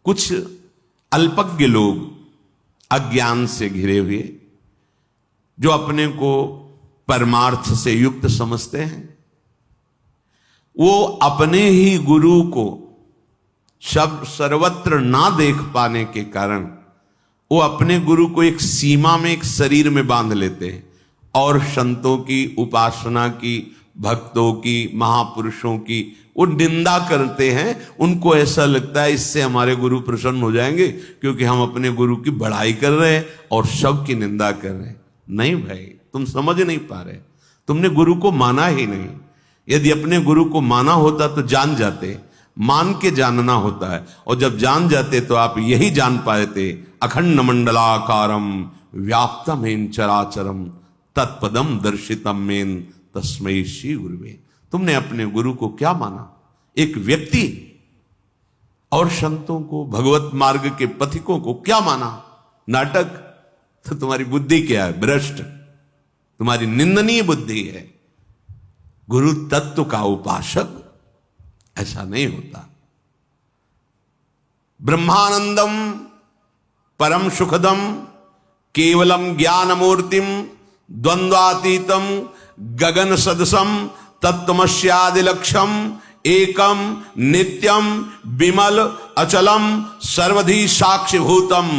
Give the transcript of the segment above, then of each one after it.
कुछ अल्पज्ञ लोग अज्ञान से घिरे हुए जो अपने को परमार्थ से युक्त समझते हैं, वो अपने ही गुरु को सर्वत्र ना देख पाने के कारण वो अपने गुरु को एक सीमा में, एक शरीर में बांध लेते हैं और संतों की उपासना की, भक्तों की, महापुरुषों की वो निंदा करते हैं। उनको ऐसा लगता है इससे हमारे गुरु प्रसन्न हो जाएंगे क्योंकि हम अपने गुरु की बढ़ाई कर रहे हैं और सबकी निंदा कर रहे हैं। नहीं भाई, तुम समझ नहीं पा रहे, तुमने गुरु को माना ही नहीं। यदि अपने गुरु को माना होता तो जान जाते, मान के जानना होता है, और जब जान जाते तो आप यही जान पाते, अखंड मंडलाकारम व्याप्तमेन चराचरम तत्पदम दर्शितम मेन तस्मै श्री गुरुवे। तुमने अपने गुरु को क्या माना? एक व्यक्ति। और संतों को, भगवत मार्ग के पथिकों को क्या माना? नाटक। तो तुम्हारी बुद्धि क्या है? भ्रष्ट, तुम्हारी निंदनीय बुद्धि है। गुरु तत्व का उपासक ऐसा नहीं होता। ब्रह्मानंदम परम सुखदम केवलम ज्ञान मूर्तिम द्वंद्वातीतम गगन सदसम तत्वमस्यादिलक्षम एकम नित्यम विमल अचलम सर्वधि साक्षिभूतम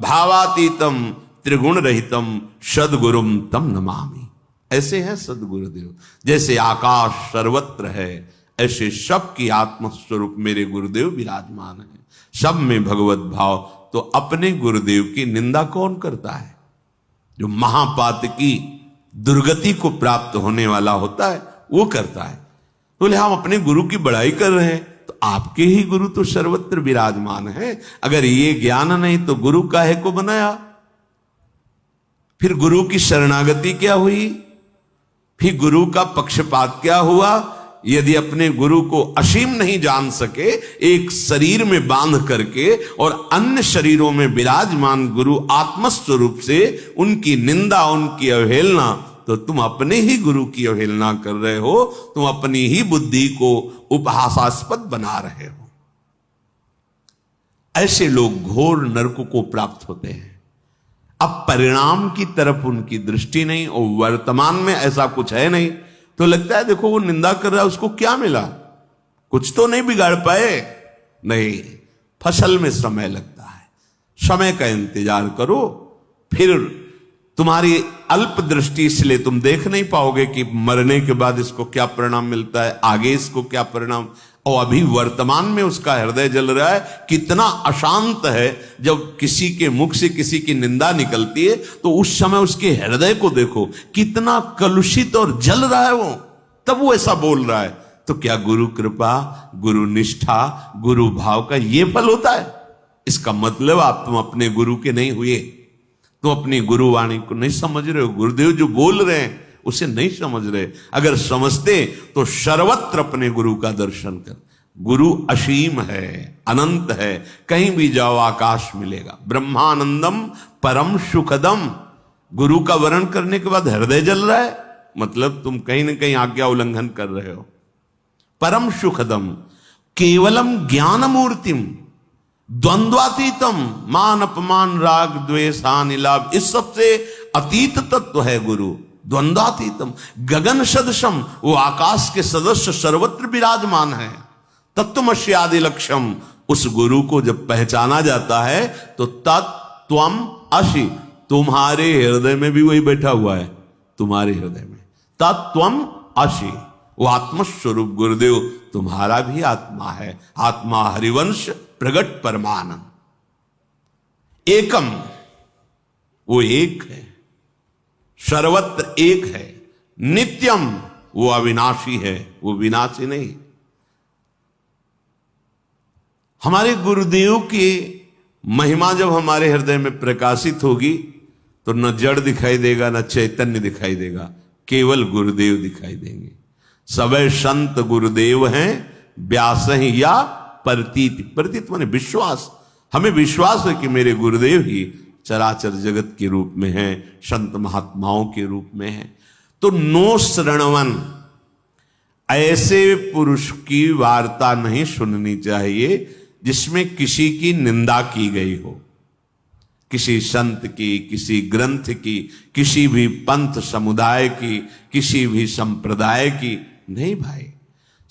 भावातीतम त्रिगुण रहितम सद्गुरुम तम नमामि। ऐसे है सद्गुरुदेव। जैसे आकाश सर्वत्र है, ऐसे सबकी आत्मस्वरूप मेरे गुरुदेव विराजमान है। सब में भगवत भाव। तो अपने गुरुदेव की निंदा कौन करता है? जो महापात की दुर्गति को प्राप्त होने वाला होता है वो करता है। बोले हम अपने गुरु की बड़ाई कर रहे हैं, तो आपके ही गुरु तो सर्वत्र विराजमान है। अगर ये ज्ञान नहीं तो गुरु काहे को बनाया? फिर गुरु की शरणागति क्या हुई? फिर गुरु का पक्षपात क्या हुआ? यदि अपने गुरु को असीम नहीं जान सके, एक शरीर में बांध करके और अन्य शरीरों में विराजमान गुरु आत्मस्वरूप से उनकी निंदा, उनकी अवहेलना, तो तुम अपने ही गुरु की अवहेलना कर रहे हो। तुम अपनी ही बुद्धि को उपहासास्पद बना रहे हो। ऐसे लोग घोर नरक को प्राप्त होते हैं। अब परिणाम की तरफ उनकी दृष्टि नहीं और वर्तमान में ऐसा कुछ है नहीं, तो लगता है देखो वो निंदा कर रहा है, उसको क्या मिला? कुछ तो नहीं बिगाड़ पाए। नहीं, फसल में समय लगता है। समय का इंतजार करो। फिर तुम्हारी अल्प दृष्टि, इसलिए तुम देख नहीं पाओगे कि मरने के बाद इसको क्या परिणाम मिलता है, आगे इसको क्या परिणाम। और अभी वर्तमान में उसका हृदय जल रहा है। कितना अशांत है। जब किसी के मुख से किसी की निंदा निकलती है तो उस समय उसके हृदय को देखो, कितना कलुषित और जल रहा है वो, तब वो ऐसा बोल रहा है। तो क्या गुरु कृपा, गुरु निष्ठा, गुरु भाव का ये फल होता है? इसका मतलब आप तुम अपने गुरु के नहीं हुए। तुम अपनी गुरुवाणी को नहीं समझ रहे हो। गुरुदेव जो बोल रहे हैं उसे नहीं समझ रहे। अगर समझते तो सर्वत्र अपने गुरु का दर्शन कर। गुरु असीम है, अनंत है, कहीं भी जाओ आकाश मिलेगा। ब्रह्मानंदम परम सुखदम। गुरु का वर्णन करने के बाद हृदय जल रहा है, मतलब तुम कहीं ना कहीं आज्ञा उल्लंघन कर रहे हो। परम सुखदम केवलम ज्ञान मूर्तिम द्वंद्वातीतम मान अपमान राग द्वेष हानि लाभ, इस सबसे अतीत तत्व है गुरु। द्वंद्वातीतम गगन सदृशम, वो आकाश के सदस्य सर्वत्र विराजमान है। तत्वमस्यादि लक्ष्यम, उस गुरु को जब पहचाना जाता है तो तत्त्वम असि, तुम्हारे हृदय में भी वही बैठा हुआ है। तुम्हारे हृदय में तत्त्वम असि, वो आत्मस्वरूप गुरुदेव तुम्हारा भी आत्मा है। आत्मा हरिवंश प्रगट परमानंद एकम, वो एक है, सर्वत्र एक है। नित्यम, वो अविनाशी है, वो विनाशी नहीं। हमारे गुरुदेव की महिमा जब हमारे हृदय में प्रकाशित होगी तो न जड़ दिखाई देगा, न चैतन्य दिखाई देगा, केवल गुरुदेव दिखाई देंगे। सबे संत गुरुदेव हैं, व्यास हैं या प्रतीत। प्रतीत माने विश्वास। हमें विश्वास है कि मेरे गुरुदेव ही चराचर जगत के रूप में है, संत महात्माओं के रूप में है। तो नो श्रणवन, ऐसे पुरुष की वार्ता नहीं सुननी चाहिए जिसमें किसी की निंदा की गई हो, किसी संत की, किसी ग्रंथ की, किसी भी पंथ समुदाय की, किसी भी संप्रदाय की नहीं भाई।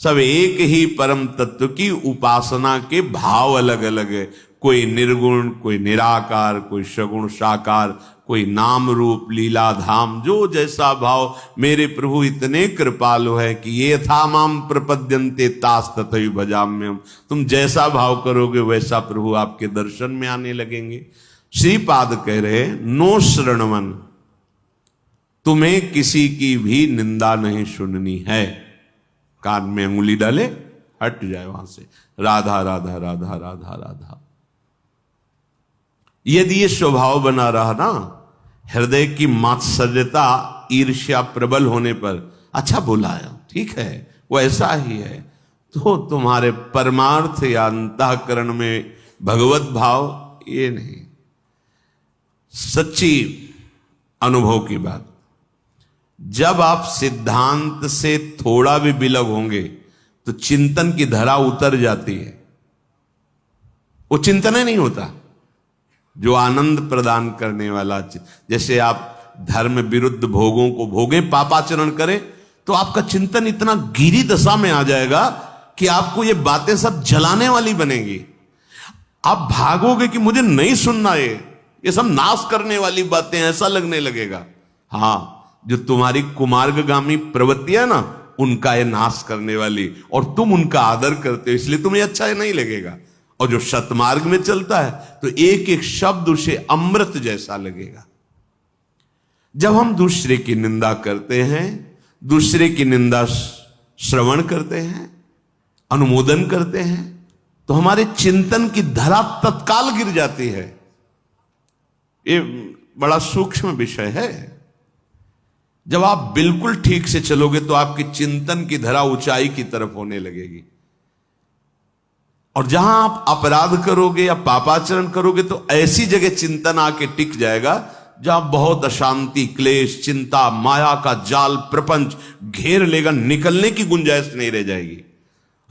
सब एक ही परम तत्व की उपासना के भाव अलग अलग है। कोई निर्गुण, कोई निराकार, कोई सगुण साकार, कोई नाम रूप लीला धाम, जो जैसा भाव। मेरे प्रभु इतने कृपालु है कि ये था माम प्रपद्यन्ते तास तथैव भजाम्यहम्। तुम जैसा भाव करोगे वैसा प्रभु आपके दर्शन में आने लगेंगे। श्रीपाद कह रहे नो श्रणवन, तुम्हें किसी की भी निंदा नहीं सुननी है। कान में अंगुली डाले हट जाए वहां से, राधा राधा राधा राधा राधा। यदि ये स्वभाव बना रहा ना, हृदय की मात्सर्यता ईर्ष्या प्रबल होने पर, अच्छा बोला है, ठीक है, वो ऐसा ही है, तो तुम्हारे परमार्थ या अंतःकरण में भगवत भाव ये नहीं। सच्ची अनुभव की बात, जब आप सिद्धांत से थोड़ा भी विलग होंगे तो चिंतन की धरा उतर जाती है। वो चिंतन ही नहीं होता जो आनंद प्रदान करने वाला। जैसे आप धर्म विरुद्ध भोगों को भोगे, पापाचरण करें, तो आपका चिंतन इतना गिरी दशा में आ जाएगा कि आपको ये बातें सब जलाने वाली बनेगी। आप भागोगे कि मुझे नहीं सुनना, ये सब नाश करने वाली बातें, ऐसा लगने लगेगा। हाँ, जो तुम्हारी कुमार्गगामी प्रवृत्ति है ना, उनका ये नाश करने वाली, और तुम उनका आदर करते हो इसलिए तुम्हें अच्छा नहीं लगेगा। और जो सतमार्ग में चलता है तो एक एक शब्द उसे अमृत जैसा लगेगा। जब हम दूसरे की निंदा करते हैं, दूसरे की निंदा श्रवण करते हैं, अनुमोदन करते हैं, तो हमारे चिंतन की धरा तत्काल गिर जाती है। ये बड़ा सूक्ष्म विषय है। जब आप बिल्कुल ठीक से चलोगे तो आपकी चिंतन की धरा ऊंचाई की तरफ होने लगेगी। और जहां आप अपराध करोगे या पापाचरण करोगे तो ऐसी जगह चिंतन आके टिक जाएगा जहां बहुत अशांति, क्लेश, चिंता, माया का जाल, प्रपंच घेर लेगा, निकलने की गुंजाइश नहीं रह जाएगी।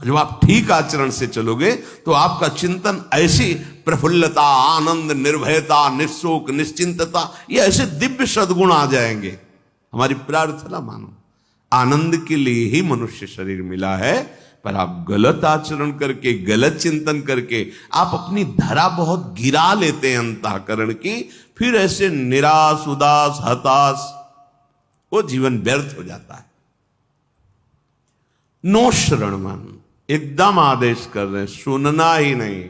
जब आप ठीक आचरण से चलोगे तो आपका चिंतन ऐसी प्रफुल्लता, आनंद, निर्भयता, निःशोक, निश्चिंतता, ये ऐसे दिव्य सद्गुण आ जाएंगे। हमारी प्रार्थना मानो, आनंद के लिए ही मनुष्य शरीर मिला है, पर आप गलत आचरण करके, गलत चिंतन करके आप अपनी धरा बहुत गिरा लेते हैं अंतःकरण की, फिर ऐसे निराश, उदास, हताश, वो जीवन व्यर्थ हो जाता है। नो श्रवणम, एकदम आदेश कर रहे हैं, सुनना ही नहीं।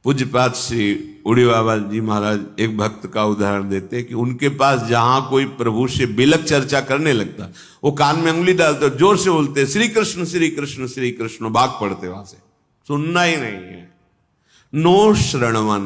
पूज्यपाद श्री उड़ी बाबा जी महाराज एक भक्त का उदाहरण देते हैं कि उनके पास जहां कोई प्रभु से बिलक चर्चा करने लगता, वो कान में उंगली डालते, जोर से बोलते श्री कृष्ण श्री कृष्ण श्री कृष्ण, भाग पड़ते वहां से, सुनना ही नहीं है। नो श्रणवन,